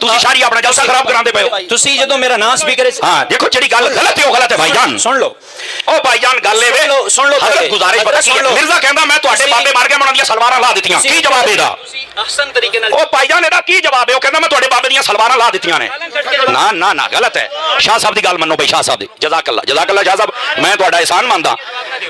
ਤੁਸੀਂ ਸਾਰੀ ਆਪਣਾ ਜਲਸਾ ਖਰਾਬ ਕਰਾਉਂਦੇ ਪਏ ਹੋ। ਤੁਸੀਂ ਜਦੋਂ ਮੇਰਾ ਨਾਂ ਸਪੀਕਰ ਹਾਂ ਦੇਖੋ ਜਿਹੜੀ ਗੱਲ ਗਲਤ ਹੈ ਉਹ ਗਲਤ ਹੈ ਭਾਈਜਾਨ। ਸੁਣ ਲਓ ਉਹ ਭਾਈਜਾਨ ਗੱਲ ਇਹ ਵੇ ਸੁਣ ਲਓ ਹਜ਼ਰਤ ਗੁਜ਼ਾਰਿਸ਼ ਪਤਾ ਕੀ ਹੈ, ਮਿਰਜ਼ਾ ਕਹਿੰਦਾ ਮੈਂ ਤੁਹਾਡੇ ਬਾਬੇ ਮਾਰ ਕੇ ਉਹਨਾਂ ਦੀਆਂ ਸਲਵਾਰਾਂ ਲਾ ਦਿੱਤੀਆਂ। ਕੀ ਜਵਾਬ ਇਹਦਾ? ਅਹਸਨ ਤਰੀਕੇ ਨਾਲ ਉਹ ਭਾਈਜਾਨ ਇਹਦਾ ਕੀ ਜਵਾਬ ਹੈ? ਉਹ ਕਹਿੰਦਾ ਮੈਂ ਤੁਹਾਡੇ ਬਾਬੇ ਦੀਆਂ ਸਲਵਾਰਾਂ ਲਾ ਦਿੱਤੀਆਂ ਨੇ। ਨਾ ਗਲਤ ਹੈ। ਸ਼ਾਹ ਸਾਹਿਬ ਦੀ ਗੱਲ ਮੰਨੋ ਭਾਈ, ਸ਼ਾਹ ਸਾਹਿਬ ਦੀ ਜਜ਼ਾਕ ਅੱਲਾ ਸ਼ਾਹ ਸਾਹਿਬ, ਮੈਂ ਤੁਹਾਡਾ ਇਹਸਾਨ ਮੰਨਦਾ।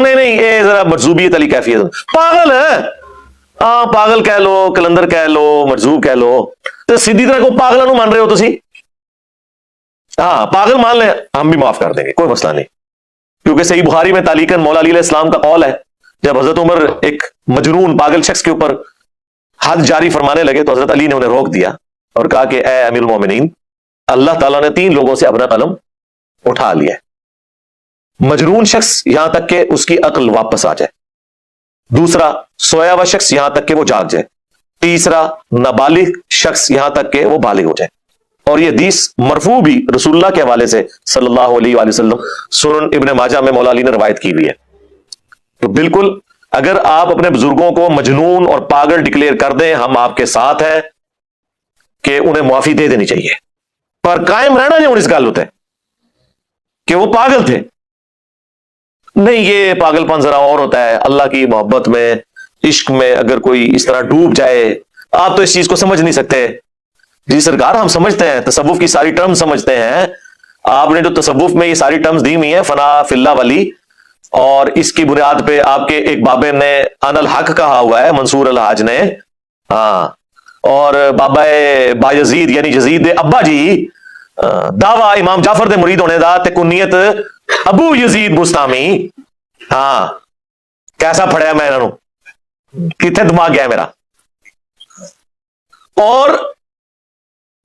نہیں یہ ذرا مرزوبیت علی کیفیت پاگل ہے. ہاں پاگل کہہ لو, کلندر کہہ لو, مرزوب کہہ لو, تو سیدھی طرح کو پاگلوں نو مان رہے ہو تسی. ہاں پاگل مان لیں, ہم بھی معاف کر دیں گے, کوئی مسئلہ نہیں, کیونکہ صحیح بخاری میں تعلیقاً مولا علی علیہ السلام کا قول ہے, جب حضرت عمر ایک مجنون پاگل شخص کے اوپر حد جاری فرمانے لگے تو حضرت علی نے انہیں روک دیا اور کہا کہ اے امیر المومنین, اللہ تعالیٰ نے 3 لوگوں سے اپنا قلم اٹھا لیا ہے. مجنون شخص یہاں تک کہ اس کی عقل واپس آ جائے, دوسرا سویا ہوا شخص یہاں تک کہ وہ جاگ جائے, تیسرا نابالغ شخص یہاں تک کہ وہ بالغ ہو جائے. اور یہ حدیث مرفوع بھی رسول اللہ کے حوالے سے صلی اللہ علیہ وآلہ وسلم سنن ابن ماجہ میں مولا علی نے روایت کی ہوئی ہے. تو بالکل اگر آپ اپنے بزرگوں کو مجنون اور پاگل ڈکلیئر کر دیں, ہم آپ کے ساتھ ہیں کہ انہیں معافی دے دینی چاہیے, پر قائم رہنا نہیں اس گل ہوتے کہ وہ پاگل تھے. نہیں, یہ پاگل پن ذرا اور ہوتا ہے. اللہ کی محبت میں, عشق میں اگر کوئی اس طرح ڈوب جائے, آپ تو اس چیز کو سمجھ نہیں سکتے. جی سرکار, ہم سمجھتے ہیں, تصوف کی ساری ٹرم سمجھتے ہیں. آپ نے جو تصوف میں یہ ساری ٹرمز دی ہوئی ہیں, فنا فی اللہ ولی, اور اس کی بنیاد پہ آپ کے ایک بابے نے ان الحق کہا ہوا ہے, منصور الحاج نے. ہاں, اور بابا بایزید یعنی یزید دے ابا جی دعویٰ امام جعفر دے مرید ہونے دا تے کنیت ابو یزید بستامی. ہاں, کیسا پڑھیا میں انہوں, کتنے دماغ گیا میرا. اور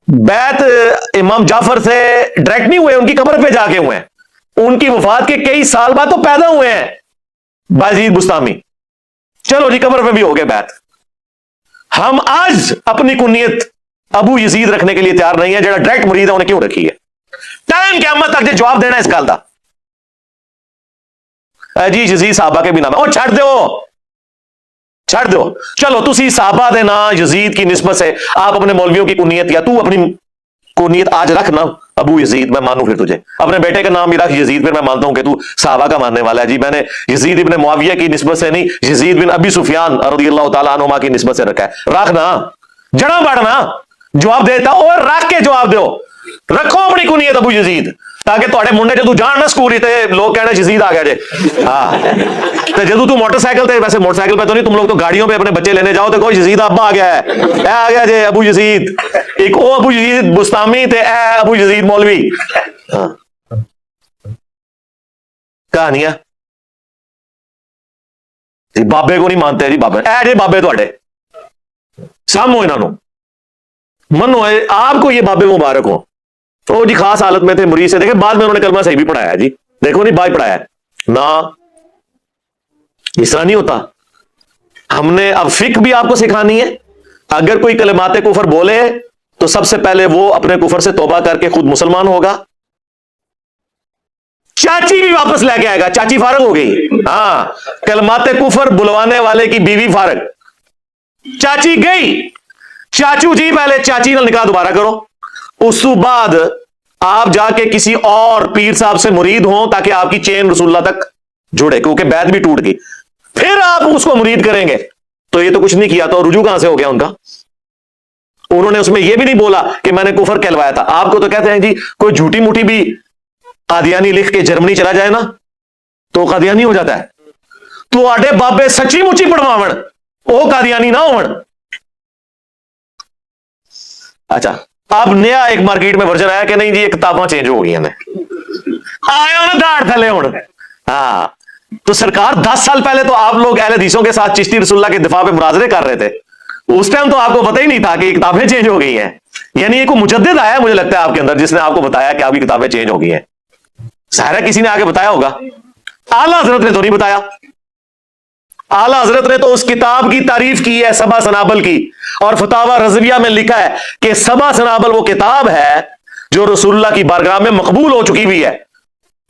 بیعت امام جعفر سے ڈائریکٹ نہیں ہوئے, ان کی قبر پہ جا کے ہوئے ہیں. ان کی وفات کے کئی سال بعد تو پیدا ہوئے ہیں بایزید بستامی. چلو جی, قبر پہ بھی ہو گئے بیعت. ہم آج اپنی کنیت ابو یزید رکھنے کے لیے تیار نہیں ہے. جڑا ڈائریکٹ مرید ہے انہیں کیوں رکھی ہے؟ ٹائم قیامت تک جواب دینا اس گل دا. جی یزید صحابہ کے بھی نام ہے, اور چھڑ دو. چلو تسی صحابہ دے نا یزید کی نسبت سے آپ اپنے مولویوں کی کنیت, یا تو اپنی کنیت آج رکھ نا ابو یزید, میں مانوں پھر تجھے. اپنے بیٹے کا نام بھی رکھ یزید, پھر میں مانتا ہوں کہ تو صحابہ کا ماننے والا ہے. جی میں نے یزید ابن معاویہ کی نسبت سے نہیں, یزید بن ابی سفیان رضی اللہ تعالیٰ عنہما کی نسبت سے رکھا ہے. رکھ نا, جڑا بڑھنا جواب دیتا, اور رکھ کے جواب دیو. رکھو اپنی کنیت ابو یزید, تاکہ تھوڑے منڈے جدو جان نہ سکول تے لوگ کہنا یزید آ گیا جے. ہاں, تو جدو تو موٹر سائیکل تے, ویسے موٹر سائیکل پہ تو نہیں, تم لوگ تو گاڑیوں پہ اپنے بچے لینے جاؤ تو کوئی یزید ابا آ گیا ہے, اے آ گیا جے ابو یزید, ایک او ابو یزید بستامی تے اے ابو یزید مولوی. ہاں, کہانیاں بابے کو نہیں مانتے جی. بابے اے جے بابے تھوڑے سامو انہاں نو منو, آپ کو یہ بابے مبارک ہو. تو جی خاص حالت میں تھے, مرید سے, دیکھیں بعد میں انہوں نے کلمہ صحیح بھی پڑھایا جی. دیکھو نہیں بھائی پڑھایا نا, اس طرح نہیں ہوتا. ہم نے اب فقہ بھی آپ کو سکھانی ہے. اگر کوئی کلمات کفر بولے تو سب سے پہلے وہ اپنے کفر سے توبہ کر کے خود مسلمان ہوگا. چاچی بھی واپس لے کے آئے گا, چاچی فارغ ہو گئی. ہاں, کلمات کفر بلوانے والے کی بیوی فارغ, چاچی گئی. چاچو جی پہلے چاچی نال نکاح دوبارہ کرو, اس تو بعد آپ جا کے کسی اور پیر صاحب سے مرید ہوں تاکہ آپ کی چین رسول اللہ تک جڑے, کیونکہ بیعت بھی ٹوٹ گئی. پھر آپ اس کو مرید کریں گے. تو یہ تو کچھ نہیں کیا, تو رجوع کہاں سے ہو گیا ان کا؟ انہوں نے اس میں یہ بھی نہیں بولا کہ میں نے کفر کہلوایا تھا. آپ کو تو کہتے ہیں جی کوئی جھوٹی موٹی بھی قادیانی لکھ کے جرمنی چلا جائے نا تو قادیانی ہو جاتا ہے. تو آڈے بابے سچی مچی پڑھواون, او قادیانی نہ ہون. اچھا, اب نیا ایک مارکیٹ میں ورژن آیا کہ نہیں جی یہ کتاباں چینج ہو گئی ہیں, آئے ہو نا داڑھ تھلے ہوں. ہاں, تو سرکار 10 سال پہلے تو آپ لوگ اہل حدیثوں کے ساتھ چشتی رسول اللہ کے دفاع پہ مناظرے کر رہے تھے. اس ٹائم تو آپ کو پتہ ہی نہیں تھا کہ یہ کتابیں چینج ہو گئی ہیں. یعنی یہ کوئی مجدد آیا مجھے لگتا ہے آپ کے اندر, جس نے آپ کو بتایا کہ آپ کی کتابیں چینج ہو گئی ہیں. ظاہر ہے کسی نے آگے بتایا ہوگا, اعلیٰ حضرت نے تو نہیں بتایا. اعلیٰ حضرت نے تو اس کتاب کی تعریف کی ہے سبا سنابل کی, اور فتاوی رضویہ میں لکھا ہے کہ سبا سنابل وہ کتاب ہے جو رسول اللہ کی بارگاہ میں مقبول ہو چکی ہوئی ہے.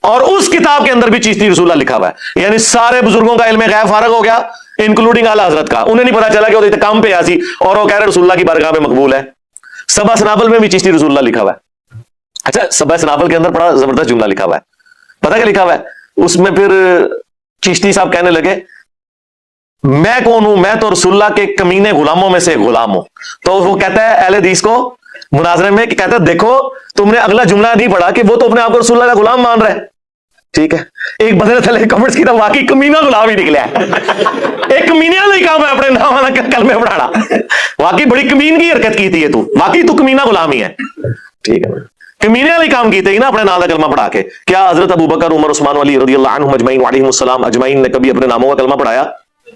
اور اس کتاب کے اندر بھی چشتی رسول اللہ لکھا ہوا ہے. یعنی سارے بزرگوں کا علم غیب فارغ ہو گیا, انکلوڈنگ اعلیٰ حضرت کا. انہیں نہیں پتا چلا کہ وہ کام پہ آسی اور وہ کہہ رہے رسول اللہ کی بارگاہ میں مقبول ہے. سبا سنابل میں بھی چشتی رسول اللہ لکھا ہوا ہے. اچھا, سبا سنابل کے اندر بڑا زبردست جملہ لکھا ہوا ہے, پتہ کیا لکھا ہوا ہے اس میں؟ پھر چشتی صاحب کہنے لگے میں کون ہوں, میں تو رسول اللہ کے کمینے غلاموں میں سے غلام ہوں. تو وہ کہتا ہے اہل حدیث کو مناظرے میں کہ کہتا ہے دیکھو تم نے اگلا جملہ نہیں پڑھا کہ وہ تو اپنے آپ کو رسول اللہ کا غلام مان رہا ہے. ٹھیک ہے, ایک بندے تھلے کمنٹس کی واقعی کمینہ غلام ہی نکلیا ہے. ایک کمینہ نہیں کام ہے اپنے نام والا کلمے پڑھانا, واقعی بڑی کمین کی حرکت کی تھی یہ, تو واقعی تو کمینہ غلام ہی ہے. ٹھیک ہے, کمینے والی کام کیتے ہی نا اپنے نام کا کلمہ پڑھا کے. کیا حضرت ابو بکر, عمر, عثمان علی رضی اللہ عنہم اجمعین وعلیہم السلام اجمعین نے کبھی اپنے ناموں کا کلمہ پڑھایا؟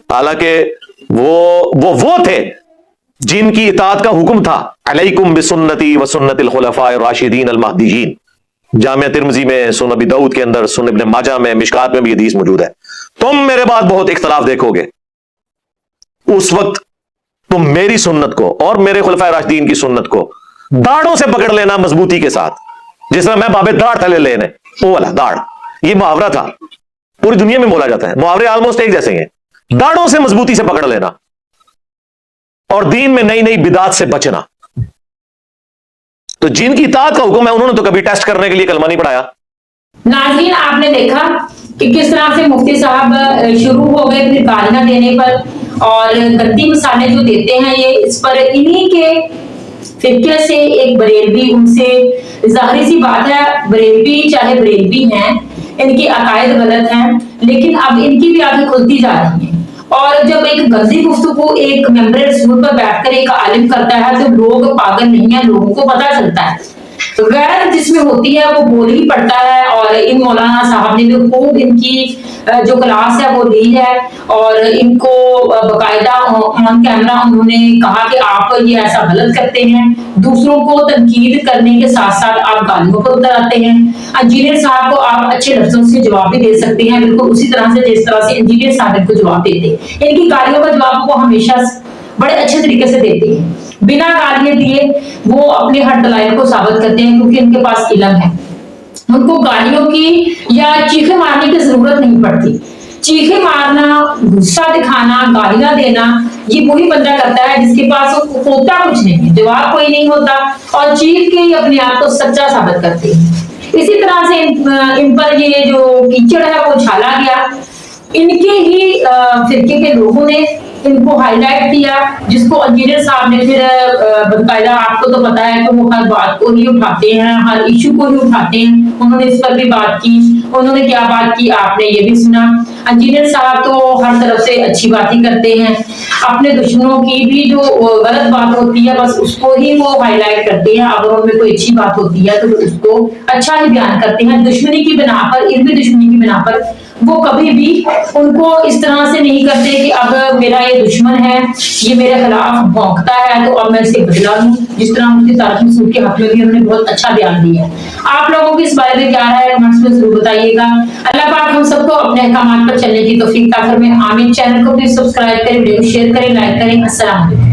حالانکہ وہ تھے جن کی اطاعت کا حکم تھا, علیکم بسنتی وسنت الخلفاء الراشدین المہدیین. جامعہ ترمذی میں, سنن ابی داؤد کے اندر, سنن ابن ماجہ میں, مشکات میں بھی حدیث موجود ہے. تم میرے بعد بہت اختلاف دیکھو گے, اس وقت تم میری سنت کو اور میرے خلفاء راشدین کی سنت کو داڑھوں سے پکڑ لینا مضبوطی کے ساتھ, جس طرح میں بابے داڑھ تھلے لینے, وہ والا داڑھ. یہ محاورہ تھا, پوری دنیا میں بولا جاتا ہے, محاورے آلموسٹ ایک جیسے ہیں. داڑھوں سے مضبوطی سے پکڑ لینا اور دین میں نئی نئی بدعات سے بچنا. تو جن کی اطاعت کا حکم ہے انہوں نے تو کبھی ٹیسٹ کرنے کے لیے کلمہ نہیں پڑھایا. ناظرین, آپ نے دیکھا کہ کس طرح سے مفتی صاحب شروع ہو گئے پھر گالیاں دینے پر, اور گندی مثالیں جو دیتے ہیں یہ اس پر انہی کے فرقے سے ایک بریلوی, ان سے ظاہری سی بات ہے بریلوی چاہے بریلوی ہیں, ان کی عقائد غلط ہیں, لیکن اب ان کی بھی آنکھیں کھلتی جا رہی ہیں. اور جب ایک گندی گفتگو ایک ممبر رسول پر بیٹھ کر ایک عالم کرتا ہے تو لوگ پاگل نہیں ہیں, لوگوں کو پتہ چلتا ہے. غیرت جس میں ہوتی ہے وہ بول ہی پڑتا ہے, اور ان مولانا صاحب نے بھی خوب ان کی جو کلاس ہے وہ لی ہے, اور ان کو باقاعدہ آن کیمرہ انہوں نے کہا کہ آپ یہ ایسا غلط کرتے ہیں, دوسروں کو تنقید کرنے کے ساتھ ساتھ آپ گالیوں پر اتر آتے ہیں. انجینئر صاحب کو آپ اچھے لفظوں سے جواب بھی دے سکتے ہیں, بالکل اسی طرح سے جس طرح سے انجینئر صاحب کو جواب دیتے ہیں. ان کی گالیوں کا جواب وہ ہمیشہ بڑے اچھے طریقے سے دیتے ہیں, بنا گالیاں دیے وہ اپنے ہر دلائل کو ثابت کرتے ہیں, کیونکہ ان کے پاس علم ہے. ان کو گالیوں کی یا چیخیں مارنے کی ضرورت نہیں پڑتی. چیخیں مارنا, غصہ دکھانا, گالیاں دینا یہ وہی بندہ کرتا ہے جس کے پاس ہوتا کچھ نہیں ہے, جواب کوئی نہیں ہوتا, اور چیخ کے ہی اپنے آپ کو سچا ثابت کرتے ہیں. اسی طرح سے ان پر یہ جو کیچڑ ہے وہ چھالا گیا. ان کے ہی فرقے کے لوگوں نے ان کو ہائی لائٹ کیا, جس کو انجینئر صاحب نے پھر باقاعدہ, آپ کو تو پتا ہے کہ وہ ہر بات کو ہی اٹھاتے ہیں, ہر ایشو کو ہی اٹھاتے ہیں. انہوں نے اس پر بھی بات کی, انہوں نے کیا بات کی آپ نے یہ بھی سنا. انجینئر صاحب تو ہر طرف سے اچھی بات ہی کرتے ہیں, اپنے دشمنوں کی بھی جو غلط بات ہوتی ہے بس اس کو ہی وہ ہائی لائٹ کرتے ہیں, اگر ان میں کوئی اچھی بات ہوتی ہے تو اس کو اچھا ہی بیان کرتے ہیں. دشمنی کی بنا پر, علمی دشمنی کی بنا پر وہ کبھی بھی ان کو اس طرح سے نہیں کرتے کہ اب میرا یہ دشمن ہے, یہ میرے خلاف بھونکتا ہے تو اب میں اسے بدلا لوں, جس طرح ان کی تاریخ مسعود کے حق میں بھی انہوں نے بہت اچھا بیان دیا ہے. آپ لوگوں کی اس بارے میں کیا رائے ہے کمنٹس میں ضرور بتائیے گا. اللہ پاک ہم سب کو اپنے احکامات پر چلنے کی توفیق عطا فرمائے. آمین. چینل کو پلیز سبسکرائب کریں, ویڈیو کو شیئر کریں, لائک کریں. السلام علیکم.